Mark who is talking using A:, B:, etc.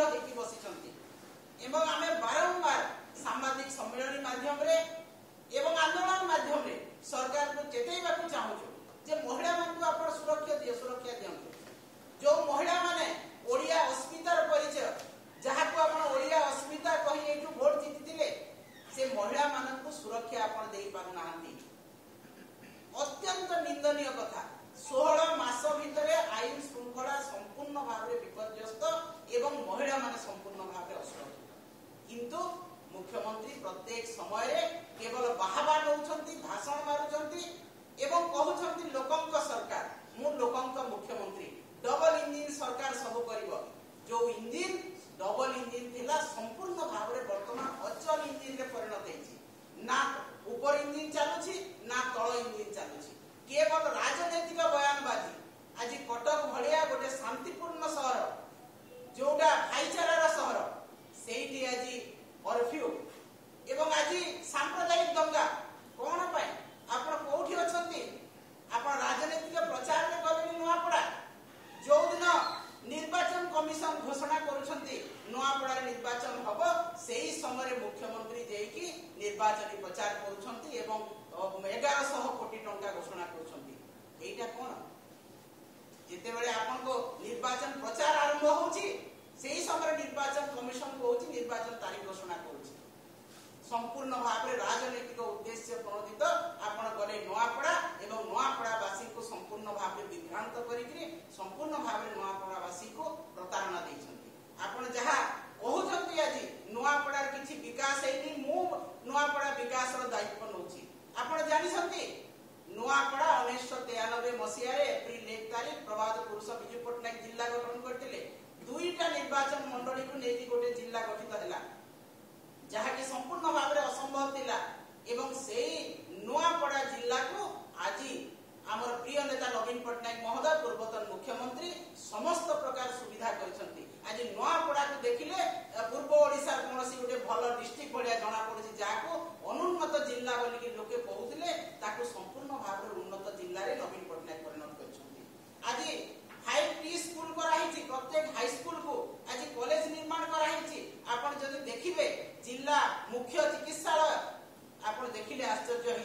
A: होकी बसिछंती एवं आमे बारंबार सामाजिक सम्मेलन माध्यम रे एवं आंदोलन माध्यम रे सरकार को चेतैबा को चाहू जे महिला मानकु आपण सुरक्षा दियंतु जो महिला माने ओडिया अस्मितार परिचय जहा को आपण ओडिया अस्मिता कहि एठु वोट जीतितिले से महिला मानकु सुरक्षा आपण देई पारु नाहंती अत्यंत निंदनीय कथा 16 मास भितरे आईन श्रृंखला संपूर्ण भाव विपर्यस्त एवं महिला माने संपूर्ण भाव असुरक्षित किंतु मुख्यमंत्री प्रत्येक समय केवल बाहाबा नौछंती भाषण मारुछंती एवं कहउछंती लोकंक सरकार मु लोकंक मुख्यमंत्री डबल इंजिन सरकार सब करिवो जो इंजिन डबल इंजिन थिला संपूर्ण भाव वर्तमान अचल इंजिन रे परिणत हेछि ना ऊपर इंजिन चालुछि ना तळ इंजिन चालुछि केवल राजनैतिक बयानबाजी आज कटक भलिया गोटे शांतिपूर्ण शहर जोटा भाईचारार शहर सेठी आज कर्फ्यू एवं आज सांप्रदायिक दंगा कोन पाए आपण कोठी अछंती आपण राजनैतिक प्रचार रे गलेनी नुआपड़ा जो दिन निर्वाचन कमिशन घोषणा करुछंती नुआपड़ा निर्वाचन हबो सेही समय मुख्यमंत्री जेकी निर्वाचन प्रचार करुछंती एवं 1100 कोटी टंका घोषणा करुछंती एटा कोन जेते बेले आपन को निर्वाचन प्रचार आरंभ होउची सेही समय निर्वाचन कमिशन को होउची निर्वाचन तारीख घोषणा करुची संपूर्ण भाव में राजनैतिक उद्देश्य प्रणोदित आपण गले नुआपड़ा एवं नुआपड़ावासी को संपूर्ण भाव में विभ्रांत करिकरी संपूर्ण भाव में नुआपड़ावासी को प्रतारणा देइछंती आपण जहा कहउछंती आज नुआपड़ार किछि विकास हेनी मु नुआपड़ा विकास रो दायित्व नउची आपण जानिसंती नुआपड़ा 1993 मसिया रे एप्रिल 1 तारिख प्रभात पुरुष विजय पटनायक जिला गठन करथिले दुईटा निर्वाचन मंडली को नेकी गोटे जिला गठित हला जहा कि संपूर्ण भाव में असंभव थिला एवं सेही नुआपड़ा जिला को आज हमर प्रिय नेता नवीन पटनायक महोदय पूर्वतन मुख्यमंत्री समस्त प्रकार सुविधा करछंती आज नुआपड़ा को देखिले पूर्व ओडिसा कोनसी गोटे भल डिस्ट्रिक्ट भलिया जणा पड़छि जाको अनुन्नत जिला बोली कि लोके कहउथिले ताको संपूर्ण भाव में उन्नत जिल्ला रे नवीन पटनायक परिणत करछंती आज 5T स्कूल कराहिछि प्रत्येक हाई स्कूल को आज कॉलेज निर्माण कराहिछि आपण जदि देखिबे जिला मुख्य चिकित्सालय आपण देखिले आश्चर्य